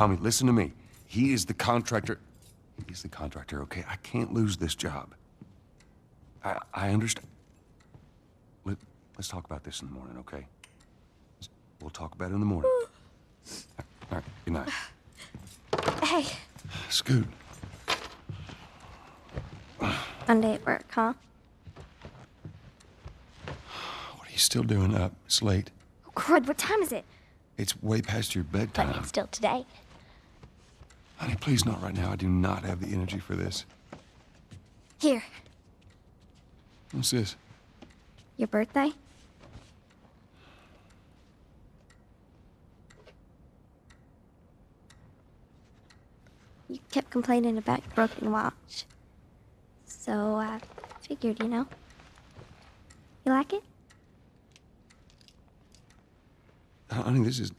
Tommy, listen to me. He is the contractor. He's the contractor, okay? I can't lose this job. I understand. Let's talk about this in the morning, okay? We'll talk about it in the morning. All right, good night. Hey. Scoot. Monday at work, huh? What are you still doing up? It's late. Oh, crud, what time is it? It's way past your bedtime. But it's still today. Honey, please not right now. I do not have the energy for this. Here. What's this? Your birthday? You kept complaining about your broken watch. So I figured, you know. You like it? Honey, this is...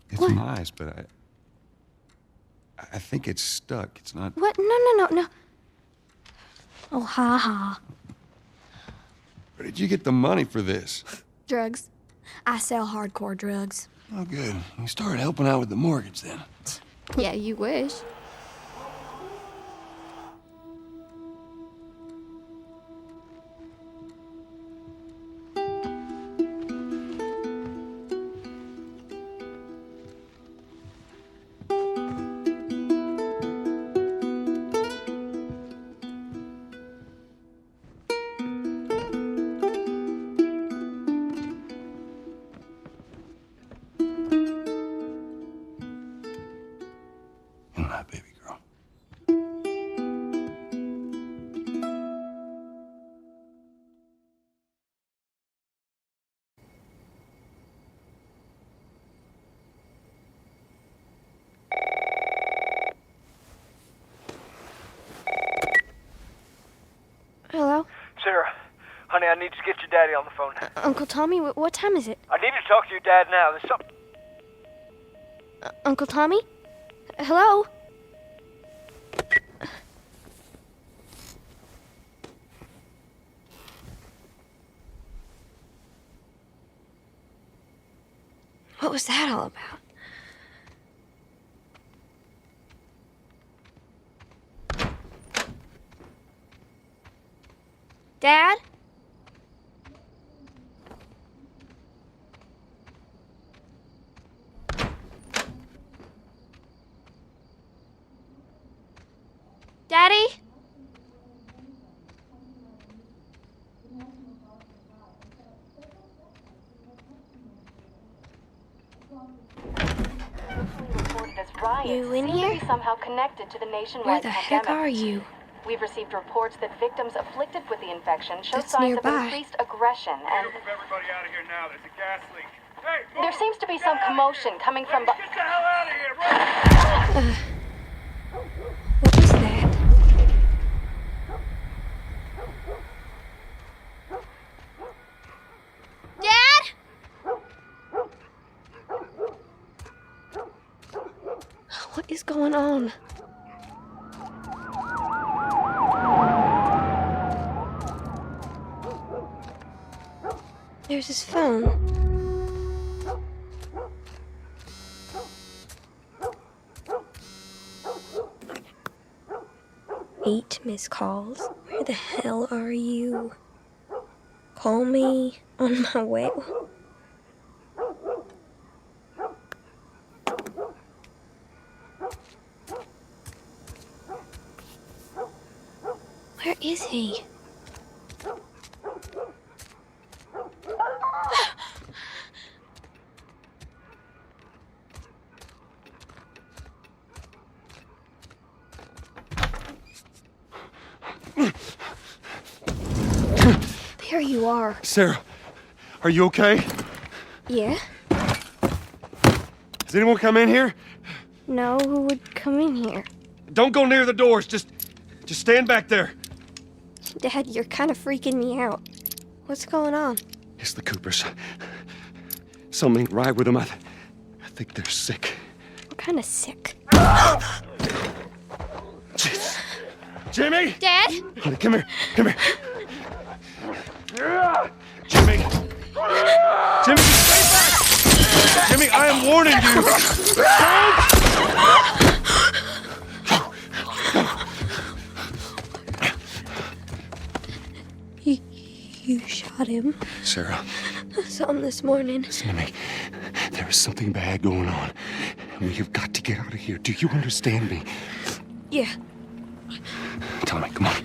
It's What? nice, but I think it's stuck. It's not... What? No. Oh, ha ha. Where did you get the money for this? Drugs. I sell hardcore drugs. Oh, good. You started helping out with the mortgage then. Yeah, you wish. Good night, baby girl. Hello? Sarah, honey, I need to get your daddy on the phone. Uncle Tommy, what time is it? I need to talk to your dad now. There's something... Uncle Tommy? Hello? What was that all about? Dad? Daddy? You in here? Somehow connected to the nationwide Where the heck pandemic. are you? We've received reports that victims afflicted with the infection show That's signs nearby. of increased aggression, and Move everybody out of here now. There's a gas leak. Hey, there seems to be some commotion coming from... Get the hell out of here, right? What was that? Dad? What is going on? There's his phone. 8 missed calls. Where the hell are you? Call me on my way. Where is he? There you are. Sarah, are you okay? Yeah? Has anyone come in here? No, who would come in here? Don't go near the doors. Just stand back there. Dad, you're kind of freaking me out. What's going on? It's the Coopers. Something ain't right with them. I think they're sick. What kind of sick? Jeez. Jimmy! Dad? Honey, come here. Come here. Jimmy! Jimmy, stay back! Jimmy, I am warning you! You shot him. Sarah, I saw him this morning. listen to me. There is something bad going on. And we have got to get out of here. Do you understand me? Yeah. Tommy, come on.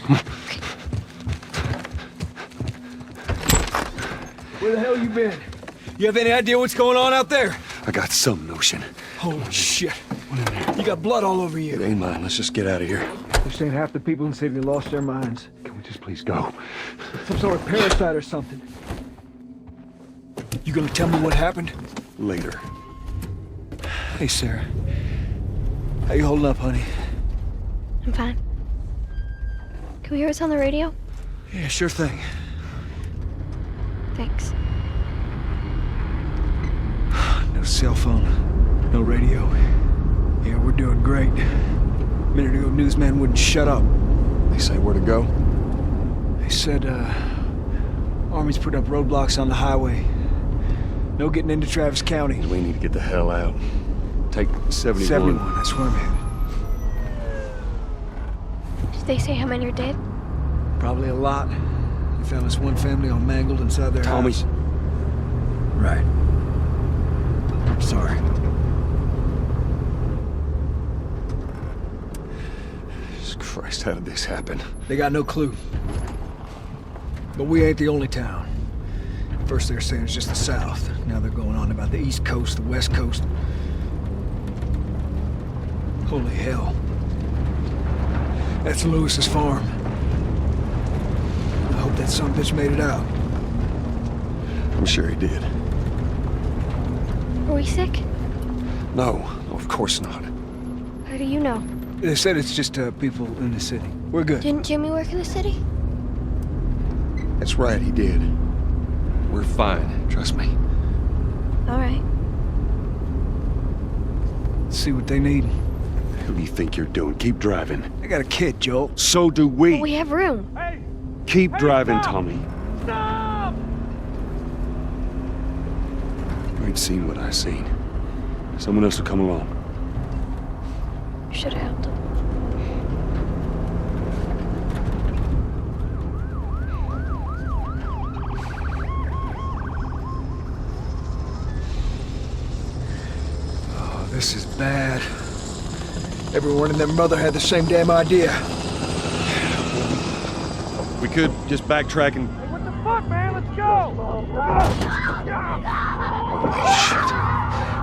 Come on. Where the hell you been? You have any idea what's going on out there? I got some notion. Holy shit. You got blood all over It you. ain't mine. Let's just get out of here. They're saying half the people in the city lost their minds. Can we just please go? Some sort of parasite or something. You gonna tell me what happened? Later. Hey, Sarah. How you holding up, honey? I'm fine. Can we hear what's on the radio? Yeah, sure thing. Thanks. No cell phone, no radio. Yeah, we're doing great. A minute ago, newsman wouldn't shut up. They say where to go? They said, Army's put up roadblocks on the highway. No getting into Travis County. We need to get the hell out. Take 71. 71, that's where I'm headed. Did they say how many are dead? Probably a lot. They found this one family all mangled inside their Tommy. house. Right. I'm sorry. Jesus Christ, how did this happen? They got no clue. But we ain't the only town. First they were saying it's just the south. Now they're going on about the east coast, the west coast. Holy hell. That's Lewis's farm. I hope that son of a bitch made it out. I'm sure he did. Are we sick? No, of course not. How do you know? They said it's just people in the city. We're good. Didn't Jimmy work in the city? That's right, he did. We're fine, trust me. All right. Let's see what they need. Who do you think you're doing? Keep driving. I got a kid, Joel. So do we. We have room. Hey! Keep Hey, driving, stop! Tommy. Stop! You ain't seen what I seen. Someone else will come along. Should have helped him. Oh, this is bad. Everyone and their mother had the same damn idea. We could just backtrack and... Hey, what the fuck, man? Let's go! Holy shit.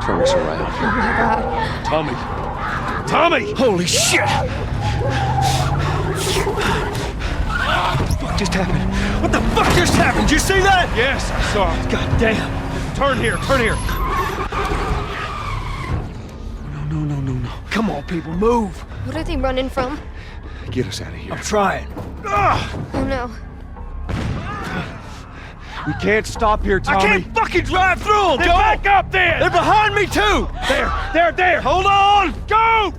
Turn us around. Oh my God. Tommy! Tommy! Holy shit! What the fuck just happened? What the fuck just happened? Did you see that? Yes, I saw it. God damn. Turn here, turn here. No. Come on, people, move. What are they running from? Get us out of here. I'm trying. Oh no. We can't stop here, Tommy. I can't fucking drive through them, Then Joel! back up then! They're behind me, too! There! Hold on! Go!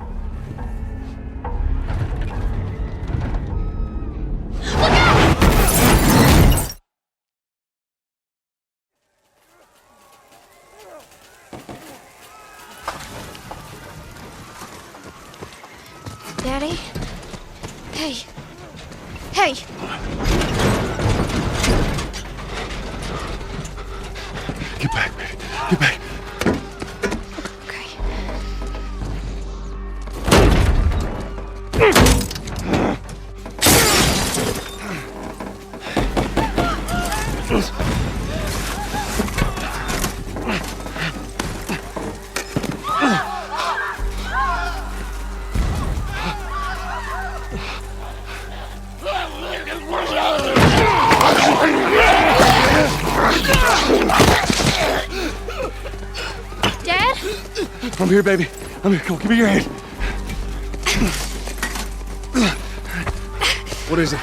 Daddy? Hey. Hey! Get back, baby. Get back. Okay. Dad? I'm here, baby. I'm here. Come on, give me your hand. What is it?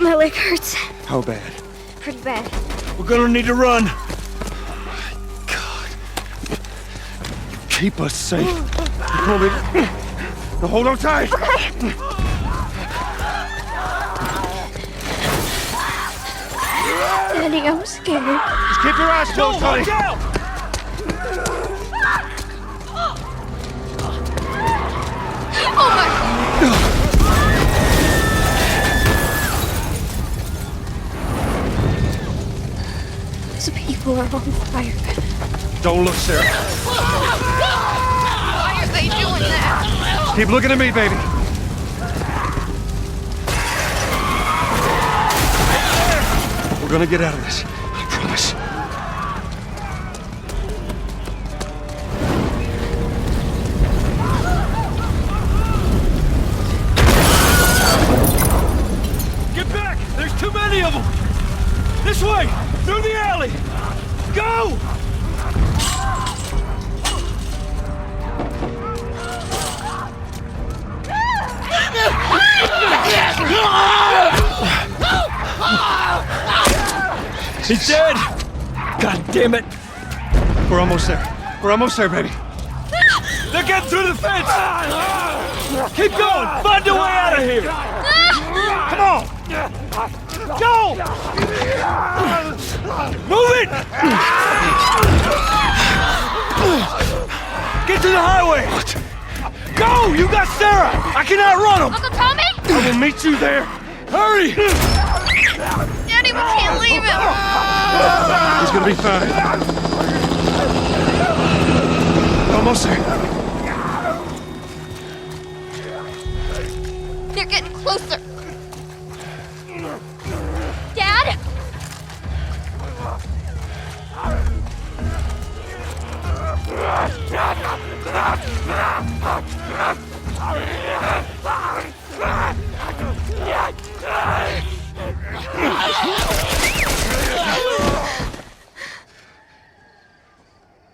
My leg hurts. How bad? Pretty bad. We're gonna need to run. God. Keep us safe. Come on, baby. Now hold on tight. Daddy, I'm scared. Just keep your eyes closed, honey. Watch out! on fire. Don't look, Sarah. Why are they doing that? Keep looking at me, baby. We're gonna get out of this. I promise. Get back! There's too many of them! This way! Through the alley! Go! He's dead! God damn it! We're almost there. We're almost there, baby. They're getting through the fence! Keep going! Find a way out of here! Come on! Go! Move it! Get to the highway! Go! You got Sarah! I can outrun them! Uncle Tommy? I will meet you there! Hurry! Daddy, we can't leave him! He's gonna be fine. Almost there. They're getting closer. Dad?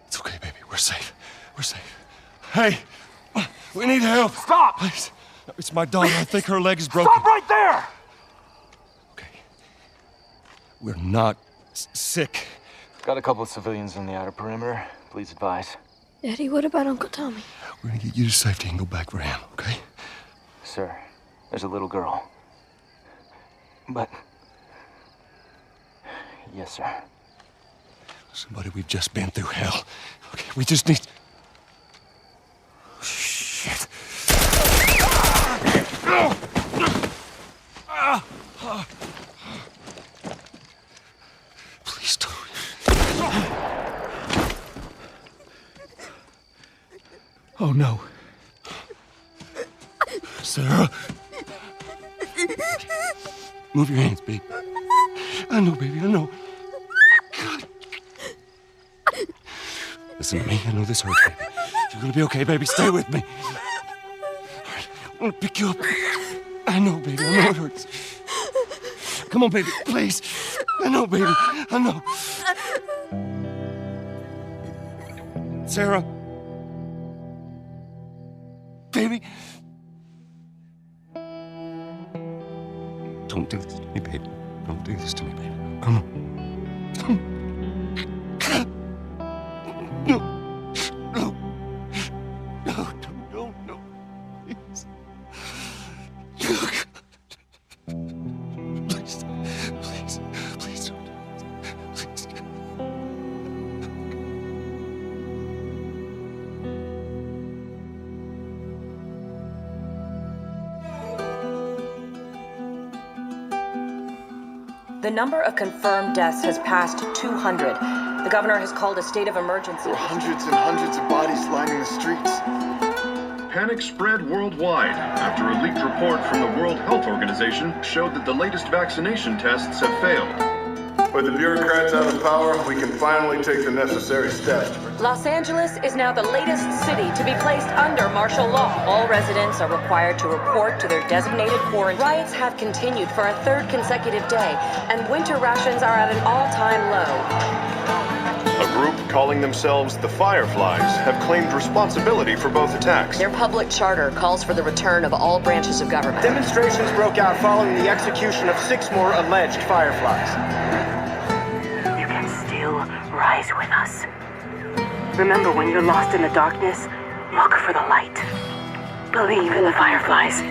It's okay, baby. We're safe. We're safe. Hey, we need help. Stop! Please. It's my daughter. I think her leg is broken. Stop right there! Okay. We're not sick. Got a couple of civilians in the outer perimeter. Please advise. Daddy, what about Uncle Tommy? We're gonna get you to safety and go back for him, okay? Sir, there's a little girl. But... Yes, sir. Somebody, we've just been through hell. Okay, we just need... Shit. Please don't. Oh no. Sarah. Move your hands, baby. I know, baby, I know. God. Listen to me. I know this hurts, baby. You're gonna be okay, baby. Stay with me. All right, I'm gonna pick you up. I know, baby. I know it hurts. Come on, baby, please. I know, baby. I know. Sarah. Baby. Don't do this to me, baby. Don't do this to me, baby. Come on. No. No. No, no, please. Please, please don't. Please. The number of confirmed deaths has passed 200. The governor has called a state of emergency. There are hundreds and hundreds of bodies lining the streets. Panic spread worldwide after a leaked report from the World Health Organization showed that the latest vaccination tests have failed. With the bureaucrats out of power, we can finally take the necessary steps. Los Angeles is now the latest city to be placed under martial law. All residents are required to report to their designated quarantine. Riots have continued for a third consecutive day, and winter rations are at an all-time low. A group calling themselves the Fireflies have claimed responsibility for both attacks. Their public charter calls for the return of all branches of government. Demonstrations broke out following the execution of 6 more alleged Fireflies. You can still rise with us. Remember, when you're lost in the darkness, look for the light. Believe in the Fireflies.